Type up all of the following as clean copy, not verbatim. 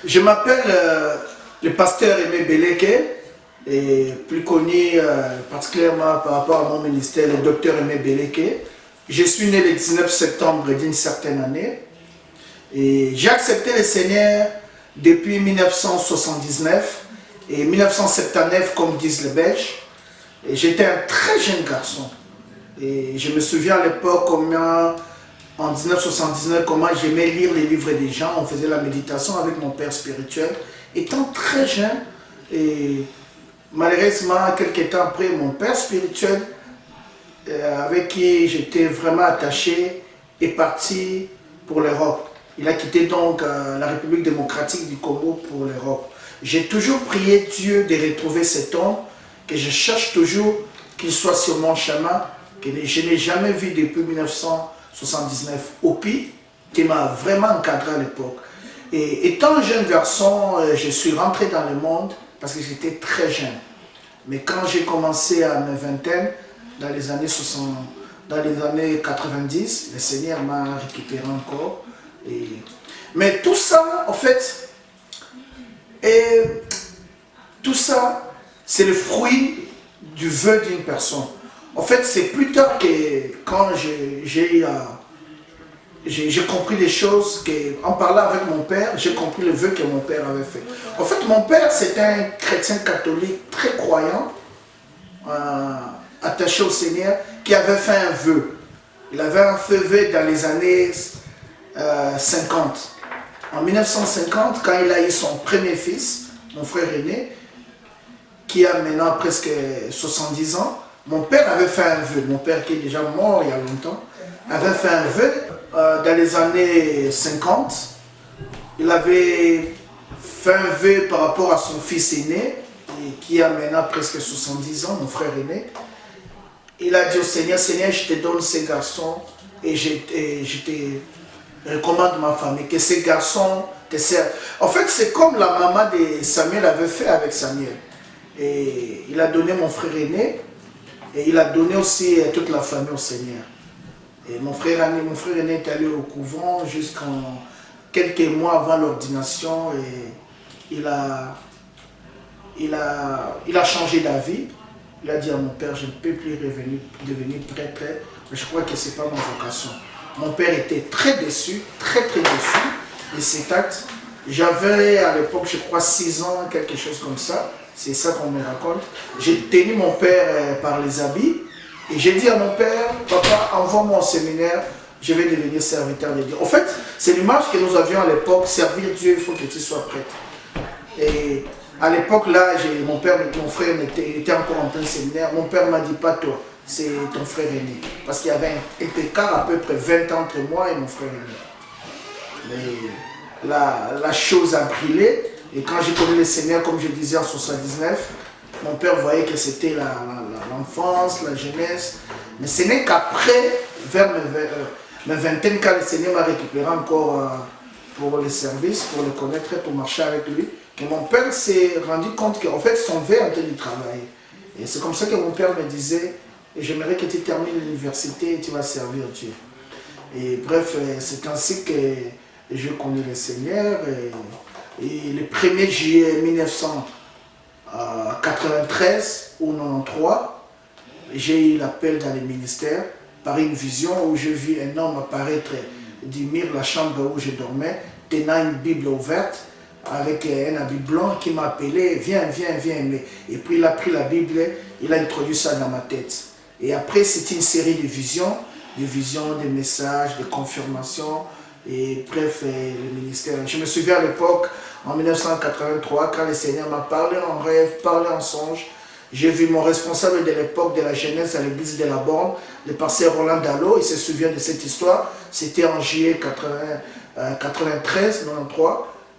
Je m'appelle le pasteur Aimé Beleke, et plus connu particulièrement par rapport à mon ministère, le docteur Aimé Beleke. Je suis né le 19 septembre d'une certaine année et j'ai accepté le Seigneur depuis 1979 et 1979 comme disent les Belges. J'étais un très jeune garçon et je me souviens à l'époque comment en 1979, comment j'aimais lire les livres des gens. On faisait la méditation avec mon père spirituel. Étant très jeune, et malheureusement, quelques temps après, mon père spirituel, avec qui j'étais vraiment attaché, est parti pour l'Europe. Il a quitté donc la République démocratique du Congo pour l'Europe. J'ai toujours prié Dieu de retrouver cet homme, que je cherche toujours qu'il soit sur mon chemin, que je n'ai jamais vu depuis 1979 Opi, qui m'a vraiment encadré à l'époque. Et étant un jeune garçon, je suis rentré dans le monde parce que j'étais très jeune. Mais quand j'ai commencé à mes vingtaines, dans les années 60, dans les années 90, le Seigneur m'a récupéré encore. Mais tout ça, en fait, tout ça, c'est le fruit du vœu d'une personne. En fait, c'est plus tard que quand j'ai compris des choses, en parlant avec mon père, j'ai compris le vœu que mon père avait fait. En fait, mon père, c'était un chrétien catholique très croyant, attaché au Seigneur, qui avait fait un vœu. Il avait fait un vœu dans les années 50. En 1950, quand il a eu son premier fils, mon frère aîné, qui a maintenant presque 70 ans, mon père avait fait un vœu. Mon père qui est déjà mort il y a longtemps, avait fait un vœu dans les années 50. Il avait fait un vœu par rapport à son fils aîné, qui a maintenant presque 70 ans, mon frère aîné. Il a dit au Seigneur, Seigneur, je te donne ces garçons et je te recommande ma famille, que ces garçons te servent. En fait, c'est comme la maman de Samuel avait fait avec Samuel. Et il a donné mon frère aîné et il a donné aussi toute la famille au Seigneur. Et mon frère aîné est allé au couvent jusqu'en quelques mois avant l'ordination et il a changé d'avis. Il a dit à mon père, je ne peux plus devenir prêtre, mais je crois que ce n'est pas ma vocation. Mon père était très déçu, très déçu de cet acte. J'avais à l'époque, je crois, 6 ans, quelque chose comme ça. C'est ça qu'on me raconte. J'ai tenu mon père par les habits et j'ai dit à mon père, papa, envoie-moi au séminaire, je vais devenir serviteur de Dieu. En fait, c'est l'image que nous avions à l'époque, servir Dieu, il faut que tu sois prêtre. Et à l'époque, là, mon frère était encore en plein séminaire. Mon père m'a dit, pas toi, c'est ton frère aîné. Parce qu'il y avait un écart à peu près 20 ans entre moi et mon frère aîné. Mais la chose a brûlé. Et quand j'ai connu le Seigneur, comme je disais en 79, mon père voyait que c'était l'enfance, la jeunesse. Mais ce n'est qu'après, vers mes vingtaines, quand le Seigneur m'a récupéré encore pour le service, pour le connaître, pour marcher avec lui, que mon père s'est rendu compte qu'en fait, son vœu en train de travailler. Et c'est comme ça que mon père me disait, j'aimerais que tu termines l'université et tu vas servir Dieu. Et bref, c'est ainsi que je connais le Seigneur. Et le 1er juillet 1993 ou 93, j'ai eu l'appel dans le ministère par une vision où j'ai vu un homme apparaître du mur de la chambre où je dormais, tenant une Bible ouverte avec un habit blanc qui m'a appelé, viens. Et puis il a pris la Bible, il a introduit ça dans ma tête. Et après, c'était une série de visions, des messages, de confirmations. Et bref, le ministère. Je me souviens à l'époque, en 1983, quand le Seigneur m'a parlé en rêve, parlé en songe, j'ai vu mon responsable de l'époque de la jeunesse à l'église de la Borne, le pasteur Roland Dallot, il se souvient de cette histoire, c'était en juillet 93, 93,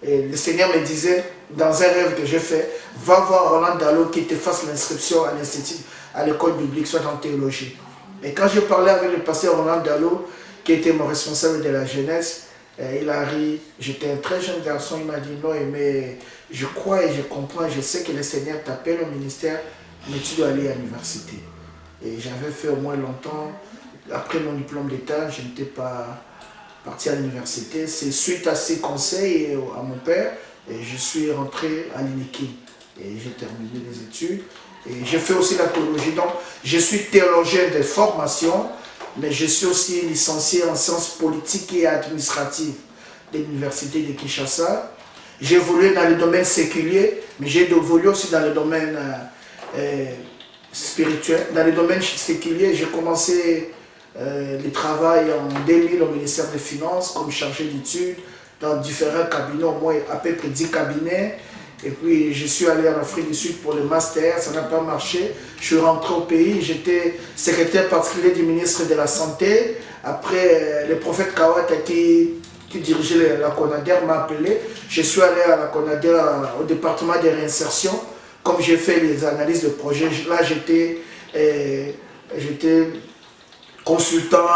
et le Seigneur me disait, dans un rêve que j'ai fait, va voir Roland Dallot qui te fasse l'inscription à l'Institut, à l'école biblique, soit en théologie. Et quand j'ai parlé avec le pasteur Roland Dallot, qui était mon responsable de la jeunesse, il a ri. J'étais un très jeune garçon, il m'a dit non, mais je crois et je comprends, je sais que le Seigneur t'appelle au ministère, mais tu dois aller à l'université. Et j'avais fait au moins longtemps, après mon diplôme d'État, je n'étais pas parti à l'université. C'est suite à ces conseils et à mon père et je suis rentré à l'INEKI et j'ai terminé les études. Et j'ai fait aussi la théologie, donc je suis théologien de formation, mais je suis aussi licencié en sciences politiques et administratives de l'université de Kinshasa. J'ai évolué dans le domaine séculier, mais j'ai évolué aussi dans le domaine spirituel. Dans le domaine séculier, j'ai commencé le travail en 2000 au ministère des Finances comme chargé d'études dans différents cabinets, au moins à peu près 10 cabinets. Et puis je suis allé en Afrique du Sud pour le master, ça n'a pas marché. Je suis rentré au pays, j'étais secrétaire particulier du ministre de la Santé. Après, le prophète Kawata qui dirigeait la CONADER m'a appelé. Je suis allé à la CONADER au département de réinsertion. Comme j'ai fait les analyses de projet, là j'étais consultant,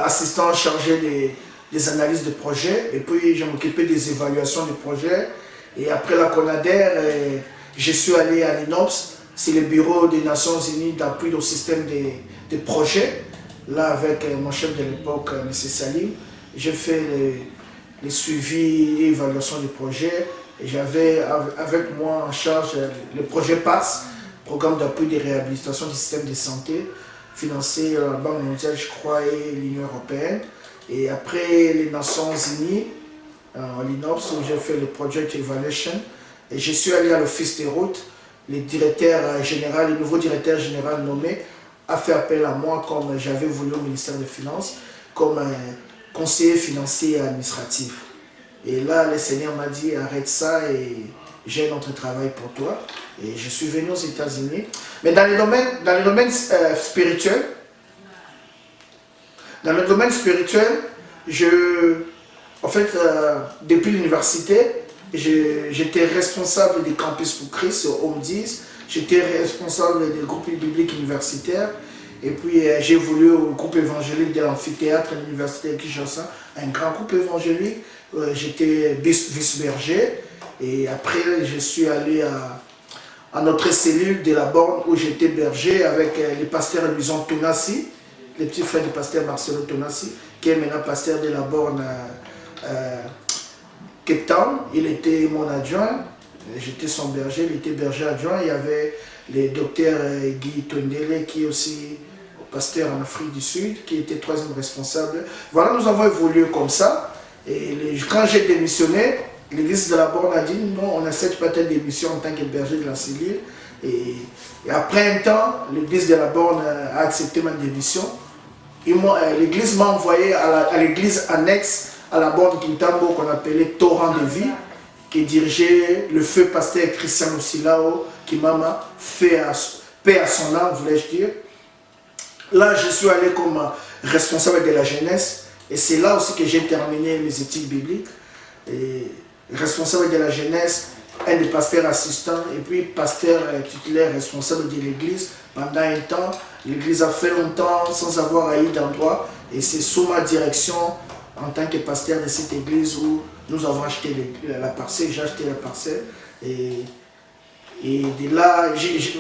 assistant chargé des analyses de projet. Et puis je m'occupais des évaluations de projets. Et après la CONADER, je suis allé à l'INOPS, c'est le bureau des Nations Unies d'appui au système des projets. Là, avec mon chef de l'époque, M. Salim, j'ai fait les suivis et évaluations des projets. Et j'avais avec moi en charge le projet PASS, Programme d'appui de réhabilitation du système de santé, financé par la Banque mondiale, je crois, et l'Union européenne. Et après les Nations Unies, à l'INOPS, où j'ai fait le Project Evaluation. Et je suis allé à l'Office des routes. Le nouveau directeur général nommé a fait appel à moi comme j'avais voulu au ministère des Finances, comme conseiller financier et administratif. Et là, le Seigneur m'a dit, arrête ça et j'ai un autre travail pour toi. Et je suis venu aux États-Unis. Mais dans le domaine spirituel, en fait, depuis l'université, j'étais responsable des campus pour Christ au Home 10. J'étais responsable des groupes bibliques universitaires. Et puis, j'ai évolué au groupe évangélique de l'amphithéâtre à l'université de Kinshasa, un grand groupe évangélique. J'étais vice-berger. Et après, je suis allé à notre cellule de la Borne où j'étais berger avec le pasteur Luison Tonassi, le petit frère du pasteur Marcelo Tonassi, qui est maintenant pasteur de la Borne Cape Town. Il était mon adjoint, j'étais son berger, il était berger adjoint. Il y avait le docteur Guy Tondele qui est aussi pasteur en Afrique du Sud, qui était troisième responsable. Voilà, nous avons évolué comme ça. Et quand j'ai démissionné, l'église de la Borne a dit non, on n'accepte pas telle démission en tant que berger de la cellule. Et après un temps, l'église de la Borne a accepté ma démission. L'église m'a envoyé à l'église annexe à la Borne Kintambo qu'on appelait Torrent de Vie, qui dirigeait le feu pasteur Christian Osilao, qui m'a fait paix à son âme, voulais-je dire. Là, je suis allé comme responsable de la jeunesse, et c'est là aussi que j'ai terminé mes études bibliques. Et responsable de la jeunesse, un des pasteurs assistants, et puis pasteur titulaire responsable de l'église. Pendant un temps, l'église a fait longtemps sans avoir haï d'endroit, et c'est sous ma direction, en tant que pasteur de cette église, où nous avons acheté la parcelle, j'ai acheté la parcelle. Et de là,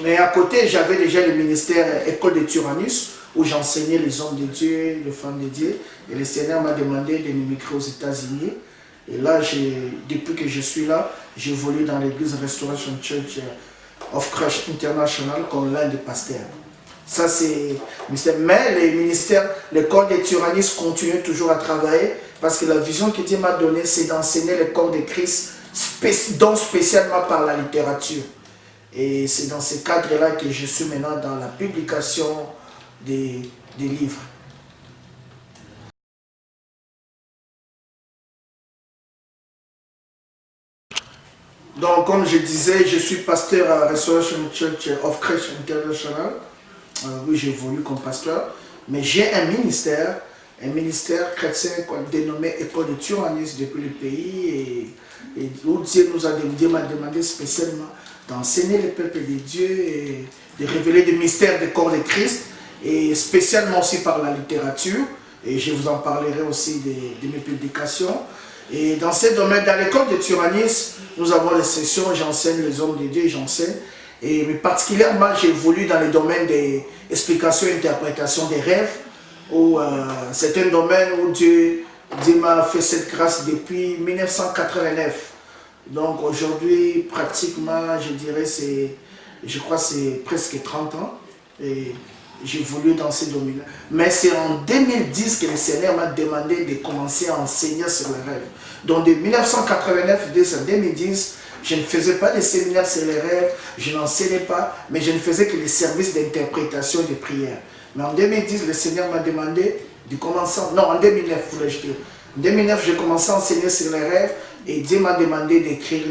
mais à côté, j'avais déjà le ministère École de Tyrannus, où j'enseignais les hommes de Dieu, les femmes de Dieu. Et le Seigneur m'a demandé de m'immigrer aux États-Unis. Et là, depuis que je suis là, j'évolue dans l'église Restoration Church of Christ International comme l'un des pasteurs. Ça, c'est ministère. Mais les ministères, le corps des tyrannistes continue toujours à travailler parce que la vision que Dieu m'a donnée, c'est d'enseigner le corps de Christ, dont spécialement par la littérature. Et c'est dans ce cadre-là que je suis maintenant dans la publication des livres. Donc, comme je disais, je suis pasteur à Restoration Church of Christ International. Oui, j'évolue comme pasteur. Mais j'ai un ministère chrétien dénommé École de Tyrannus depuis le pays. Et où Dieu m'a demandé spécialement d'enseigner le peuple de Dieu et de révéler des mystères du corps de Christ. Et spécialement aussi par la littérature. Et je vous en parlerai aussi de mes publications. Et dans ces domaines, dans l'école de Tyrannus, nous avons des sessions, j'enseigne les hommes de Dieu, j'enseigne. Mais particulièrement, j'évolue dans le domaine des explications et interprétations des rêves, où c'est un domaine où Dieu m'a fait cette grâce depuis 1989. Donc aujourd'hui, pratiquement, je dirais, je crois que c'est presque 30 ans. Et j'évolue dans ces domaines-là. Mais c'est en 2010 que le Seigneur m'a demandé de commencer à enseigner sur les rêves. Donc de 1989 jusqu'à 2010, je ne faisais pas de séminaires sur les rêves, je n'enseignais pas, mais je ne faisais que les services d'interprétation de prière. Mais en 2010, le Seigneur m'a demandé de commencer, non, en 2009, voulais-je dire. En 2009, j'ai commencé à enseigner sur les rêves et Dieu m'a demandé d'écrire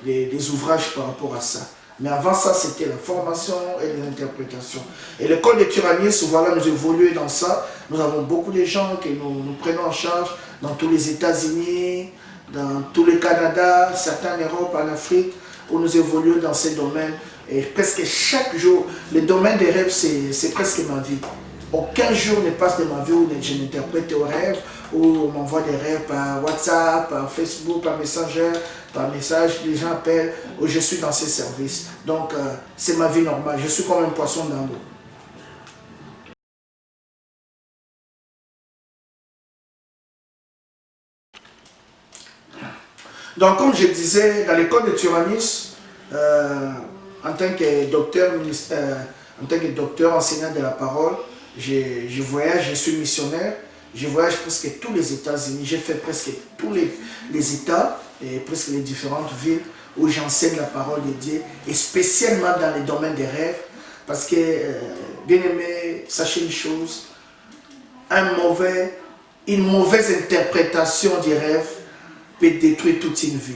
les ouvrages par rapport à ça. Mais avant ça, c'était la formation et l'interprétation. Et l'école de Turanis, voilà, nous évoluons dans ça. Nous avons beaucoup de gens que nous prenons en charge dans tous les États-Unis, dans tout le Canada, certains en Europe, en Afrique, où nous évoluons dans ces domaines. Et presque chaque jour, le domaine des rêves, c'est presque ma vie. Aucun jour ne passe de ma vie où je n'interprète aux rêves, où on m'envoie des rêves par WhatsApp, par Facebook, par Messenger, par message, les gens appellent, où je suis dans ces services. Donc, c'est ma vie normale. Je suis comme un poisson dans l'eau. Donc, comme je disais, dans l'école de Turanis, en tant que docteur enseignant de la parole, je voyage, je suis missionnaire, je voyage presque tous les États-Unis, j'ai fait presque tous les États et presque les différentes villes où j'enseigne la parole de Dieu, et spécialement dans les domaines des rêves, parce que, bien aimé, sachez une chose, une mauvaise interprétation du rêve peut détruire toute une vie.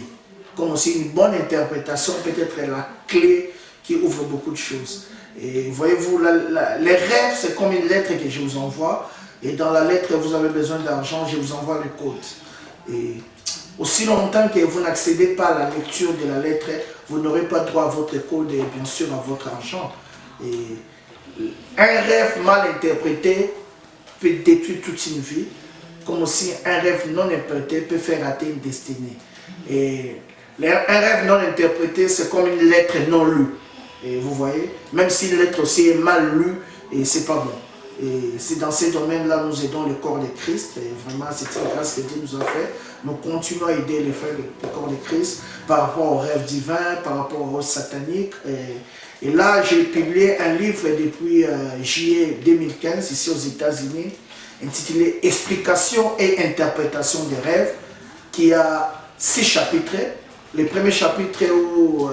Comme aussi une bonne interprétation peut être la clé qui ouvre beaucoup de choses. Et voyez-vous, les rêves, c'est comme une lettre que je vous envoie. Et dans la lettre, vous avez besoin d'argent, je vous envoie le code. Et aussi longtemps que vous n'accédez pas à la lecture de la lettre, vous n'aurez pas droit à votre code et bien sûr à votre argent. Et un rêve mal interprété peut détruire toute une vie, comme aussi un rêve non interprété peut faire rater une destinée. Et un rêve non interprété, c'est comme une lettre non lue. Et vous voyez, même si une lettre aussi est mal lue, et c'est pas bon. Et c'est dans ces domaines-là nous aidons le corps de Christ. Et vraiment, c'est une grâce que Dieu nous a fait. Nous continuons à aider les frères du corps de Christ par rapport aux rêves divins, par rapport aux sataniques. Et là, j'ai publié un livre depuis juillet 2015, ici aux États-Unis, intitulé Explication et interprétation des rêves, qui a 6 chapitres. Le premier chapitre où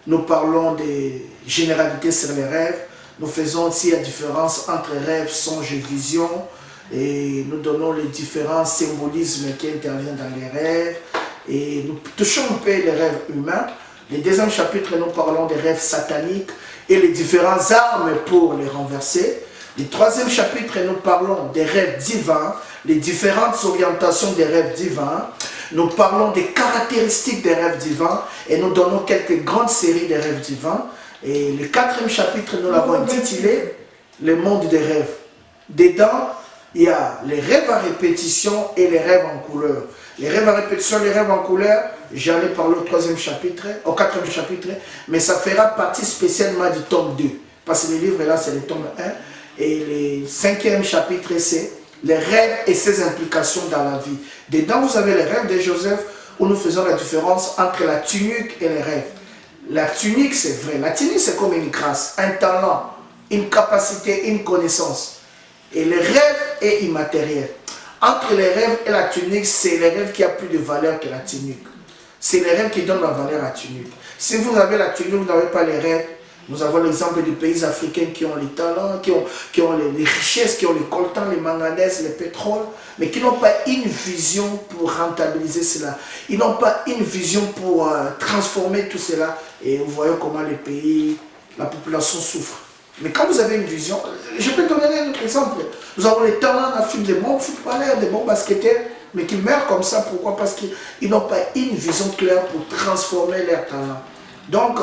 nous parlons des généralités sur les rêves. Nous faisons aussi la différence entre rêve, songe et vision. Et nous donnons les différents symbolismes qui interviennent dans les rêves. Et nous touchons un peu les rêves humains. Le deuxième chapitre, nous parlons des rêves sataniques et les différentes armes pour les renverser. Le troisième chapitre, nous parlons des rêves divins, les différentes orientations des rêves divins. Nous parlons des caractéristiques des rêves divins et nous donnons quelques grandes séries de rêves divins. Et le quatrième chapitre, nous l'avons intitulé Le monde des rêves. Dedans, il y a les rêves à répétition et les rêves en couleur. Les rêves à répétition, les rêves en couleur, j'en ai parlé au quatrième chapitre, mais ça fera partie spécialement du tome 2. Parce que le livre là, c'est le tome 1. Et le cinquième chapitre, c'est les rêves et ses implications dans la vie. Dedans, vous avez les rêves de Joseph, où nous faisons la différence entre la tunique et les rêves. La tunique, c'est vrai. La tunique, c'est comme une grâce, un talent, une capacité, une connaissance. Et le rêve est immatériel. Entre les rêves et la tunique, c'est les rêves qui ont plus de valeur que la tunique. C'est les rêves qui donnent la valeur à la tunique. Si vous avez la tunique, vous n'avez pas les rêves. Nous avons l'exemple des pays africains qui ont les talents, qui ont les richesses, qui ont les coltans, les manganèses, les pétroles, mais qui n'ont pas une vision pour rentabiliser cela. Ils n'ont pas une vision pour transformer tout cela. Et vous voyez comment les pays, la population souffre. Mais quand vous avez une vision, je peux donner un autre exemple. Nous avons les talents en Afrique, des bons footballeurs, des bons basketteurs, mais qui meurent comme ça. Pourquoi? Parce qu'ils n'ont pas une vision claire pour transformer leurs talents. Donc,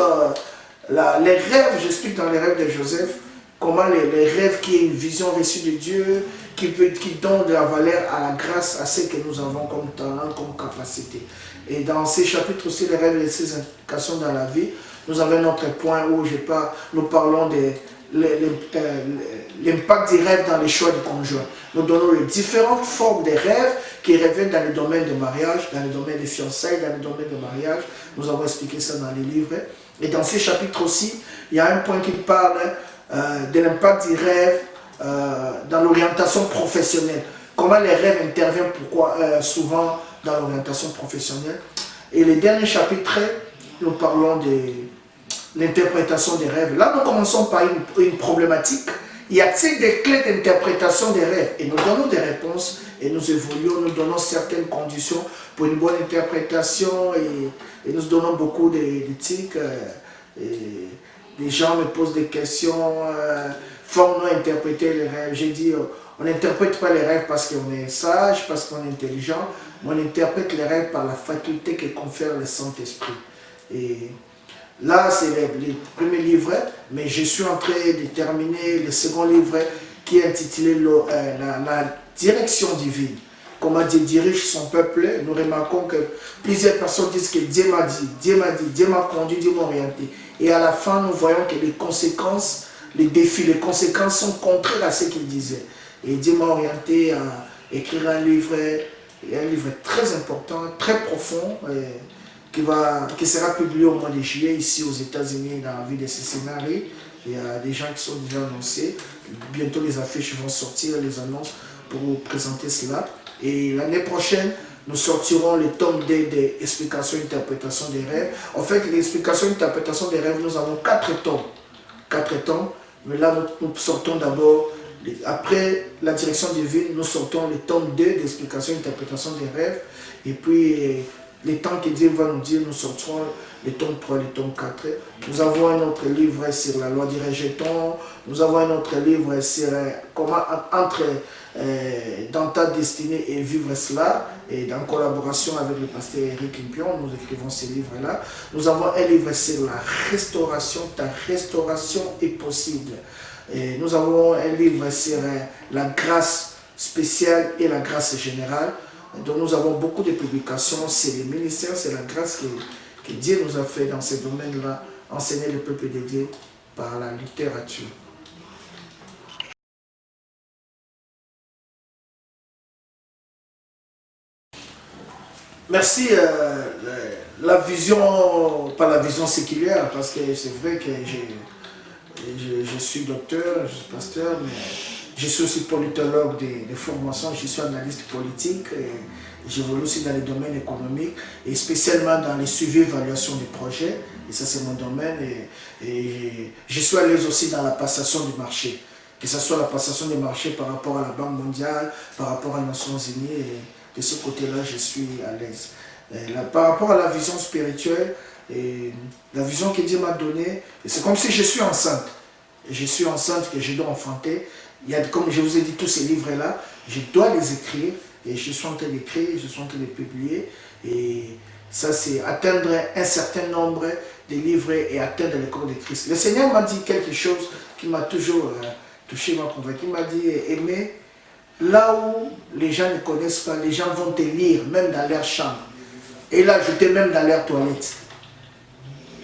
les rêves, j'explique dans les rêves de Joseph, comment les rêves qui est une vision reçue de Dieu, qui donne de la valeur à la grâce, à ce que nous avons comme talent, comme capacité. Et dans ces chapitres aussi, les rêves et ses implications dans la vie, nous avons notre point où nous parlons de l'impact des rêves dans les choix du conjoint. Nous donnons les différentes formes des rêves qui reviennent dans le domaine de mariage, dans le domaine des fiançailles, dans le domaine de mariage. Nous avons expliqué ça dans les livres. Et dans ces chapitres aussi, il y a un point qui parle de l'impact des rêves dans l'orientation professionnelle. Comment les rêves interviennent souvent dans l'orientation professionnelle. Et les derniers chapitres, nous parlons de l'interprétation des rêves. Là, nous commençons par une problématique. Y a-t-il des clés d'interprétation des rêves? Et nous donnons des réponses et nous évoluons, nous donnons certaines conditions pour une bonne interprétation et nous donnons beaucoup d'éthiques. Les gens me posent des questions, faut-nous interpréter les rêves? J'ai dit, on n'interprète pas les rêves parce qu'on est sage, parce qu'on est intelligent, mais on interprète les rêves par la faculté que confère le Saint-Esprit. Et là, c'est les premiers livrets, mais je suis en train de terminer le second livret qui est intitulé la direction divine. Comment Dieu dirige son peuple. Nous remarquons que plusieurs personnes disent que Dieu m'a dit, Dieu m'a dit, Dieu m'a conduit, Dieu m'a orienté. Et à la fin, nous voyons que les conséquences, les défis, les conséquences sont contraires à ce qu'il disait. Et Dieu m'a orienté à écrire un livre très important, très profond, qui sera publié au mois de juillet ici aux États-Unis dans la ville de Cincinnati. Il y a des gens qui sont déjà annoncés. Bientôt les affiches vont sortir, les annonces pour vous présenter cela. Et l'année prochaine, nous sortirons le tome 2 des explications et interprétations des rêves. En fait, l'explication et interprétation des rêves, nous avons 4 tomes. 4 tomes. Mais là, nous sortons d'abord, après la direction divine, nous sortons le tome 2 d'explication et interprétation des rêves. Et puis, les temps que Dieu va nous dire, nous sortirons les tomes 3, les tomes 4. Nous avons un autre livre sur la loi du rejeton. Nous avons un autre livre sur comment entrer dans ta destinée et vivre cela. Et en collaboration avec le pasteur Eric Impion, nous écrivons ces livres-là. Nous avons un livre sur la restauration. Ta restauration est possible. Et nous avons un livre sur la grâce spéciale et la grâce générale. Donc nous avons beaucoup de publications, c'est le ministère, c'est la grâce que Dieu nous a fait dans ces domaines-là, enseigner le peuple de Dieu par la littérature. Merci. La vision, pas la vision séculière, parce que c'est vrai que je suis docteur, je suis pasteur, mais je suis aussi politologue de formation, je suis analyste politique, j'évolue aussi dans les domaines économiques et spécialement dans les suivis et évaluations des projets, et ça c'est mon domaine, et je suis à l'aise aussi dans la passation du marché, que ce soit la passation des marchés par rapport à la Banque mondiale, par rapport aux Nations Unies, et de ce côté-là je suis à l'aise. Par rapport à la vision spirituelle, la vision que Dieu m'a donnée, c'est comme si je suis enceinte. Je suis enceinte que je dois enfanter. Il y a, comme je vous ai dit, tous ces livres-là, je dois les écrire. Et je suis en train d'écrire, je suis en train de publier. Et ça, c'est atteindre un certain nombre de livres et atteindre le corps de Christ. Le Seigneur m'a dit quelque chose qui m'a toujours touché, m'a convaincu. Il m'a dit, aimer, là où les gens ne connaissent pas, les gens vont te lire, même dans leur chambre. Et là, j'étais même dans leur toilette.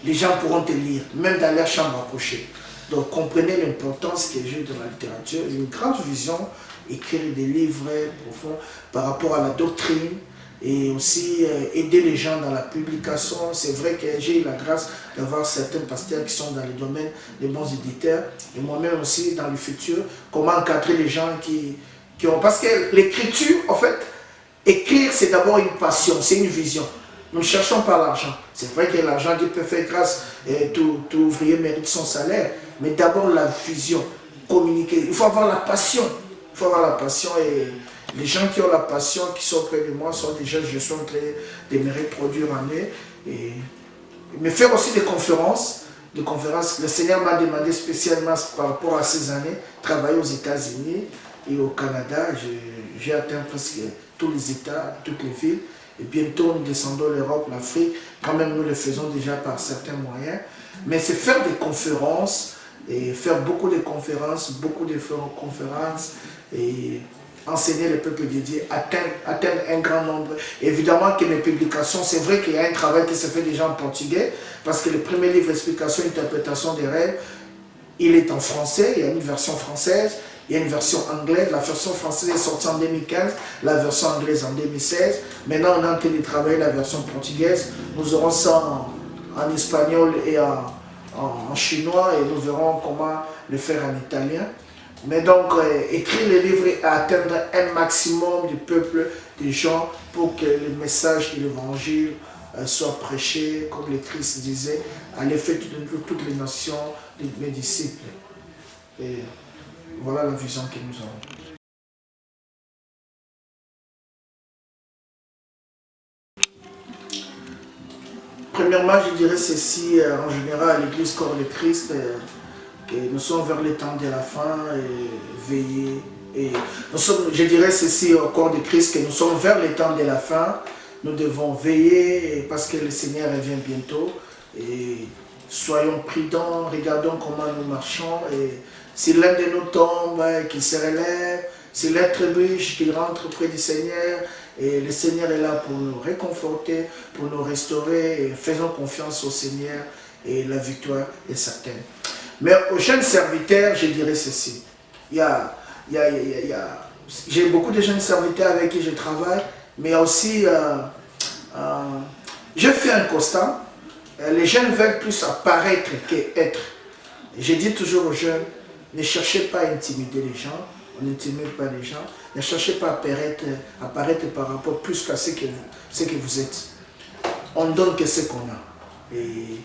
Les gens pourront te lire, même dans leur chambre à coucher. Donc, comprenez l'importance que j'ai de la littérature. Une grande vision, écrire des livres profonds par rapport à la doctrine et aussi aider les gens dans la publication. C'est vrai que j'ai eu la grâce d'avoir certains pasteurs qui sont dans le domaine des bons éditeurs et moi-même aussi dans le futur, comment encadrer les gens qui ont... Parce que l'écriture, en fait, écrire, c'est d'abord une passion, c'est une vision. Nous ne cherchons pas l'argent. C'est vrai que l'argent, Dieu peut faire grâce, et tout ouvrier mérite son salaire. Mais d'abord la vision, communiquer. Il faut avoir la passion. Il faut avoir la passion et les gens qui ont la passion, qui sont près de moi, sont déjà, je suis en train de me reproduire en eux. Et me faire aussi des conférences. Le Seigneur m'a demandé spécialement par rapport à ces années, travailler aux États-Unis et au Canada. J'ai atteint presque tous les États, toutes les villes. Et bientôt, nous descendons l'Europe, l'Afrique. Quand même, nous le faisons déjà par certains moyens. Mais c'est faire des conférences, et faire beaucoup de conférences, et enseigner le peuple de Dieu, atteindre un grand nombre. Évidemment que mes publications, c'est vrai qu'il y a un travail qui se fait déjà en portugais, parce que le premier livre, Explication et interprétation des rêves, Il est en français, il y a une version française, il y a une version anglaise. La version française est sortie en 2015, la version anglaise en 2016. Maintenant, on est en train de travailler la version portugaise. Nous aurons ça en espagnol et en chinois, et nous verrons comment le faire en italien. Mais donc, écrire les livres et atteindre un maximum du peuple, des gens, pour que le message de l'évangile soit prêché, comme le Christ disait, à l'effet de toutes les nations, de mes disciples. Et voilà la vision que nous avons. Premièrement, je dirais ceci, en général, à l'Église Corps de Christ, que nous sommes vers le temps de la fin, et veiller. Et je dirais ceci au corps de Christ, que nous sommes vers le temps de la fin. Nous devons veiller parce que le Seigneur revient bientôt. Et soyons prudents, regardons comment nous marchons. Et si l'un de nous tombe, qu'il se relève. Si l'un trébuche, qu'il rentre près du Seigneur. Et le Seigneur est là pour nous réconforter, pour nous restaurer. Et faisons confiance au Seigneur et la victoire est certaine. Mais aux jeunes serviteurs, je dirais ceci. J'ai beaucoup de jeunes serviteurs avec qui je travaille, mais il y a aussi, je fais un constat, les jeunes veulent plus apparaître qu'être. Je dis toujours aux jeunes, ne cherchez pas à intimider les gens, on n'intimide pas les gens, ne cherchez pas à apparaître par rapport plus qu'à ce que vous êtes. On donne que ce qu'on a. Et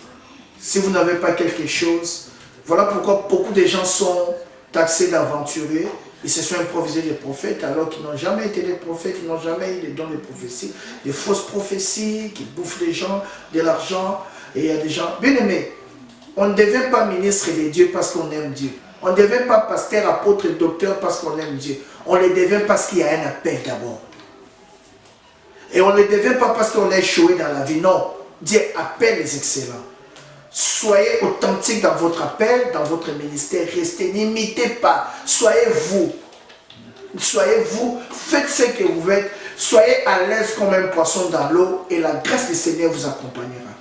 si vous n'avez pas quelque chose, voilà pourquoi beaucoup de gens sont taxés d'aventuriers. Ils se sont improvisés des prophètes alors qu'ils n'ont jamais été des prophètes, ils n'ont jamais eu les dons de prophétie, des fausses prophéties qui bouffent les gens, de l'argent. Et il y a des gens, bien aimés, on ne devient pas ministre de Dieu parce qu'on aime Dieu. On ne devient pas pasteur, apôtre, docteur parce qu'on aime Dieu. On le devient parce qu'il y a un appel d'abord. Et on ne le devient pas parce qu'on a échoué dans la vie. Non, Dieu appelle les excellents. Soyez authentique dans votre appel, dans votre ministère. Restez, n'imitez pas. Soyez vous. Soyez vous. Faites ce que vous faites. Soyez à l'aise comme un poisson dans l'eau et la grâce du Seigneur vous accompagnera.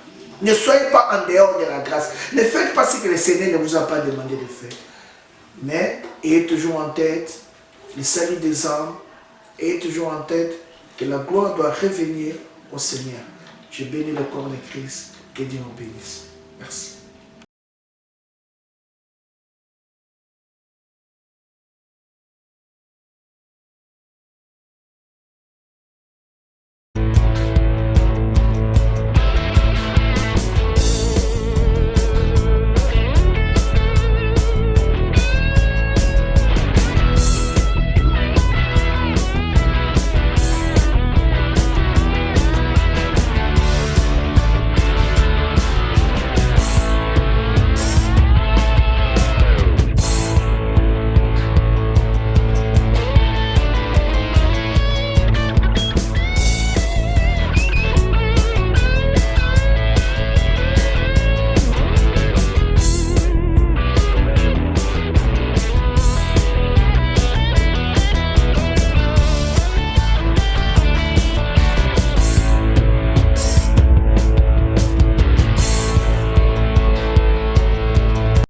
Ne soyez pas en dehors de la grâce. Ne faites pas ce que le Seigneur ne vous a pas demandé de faire. Mais ayez toujours en tête le salut des âmes. Ayez toujours en tête que la gloire doit revenir au Seigneur. Je bénis le corps de Christ. Que Dieu nous bénisse. Merci.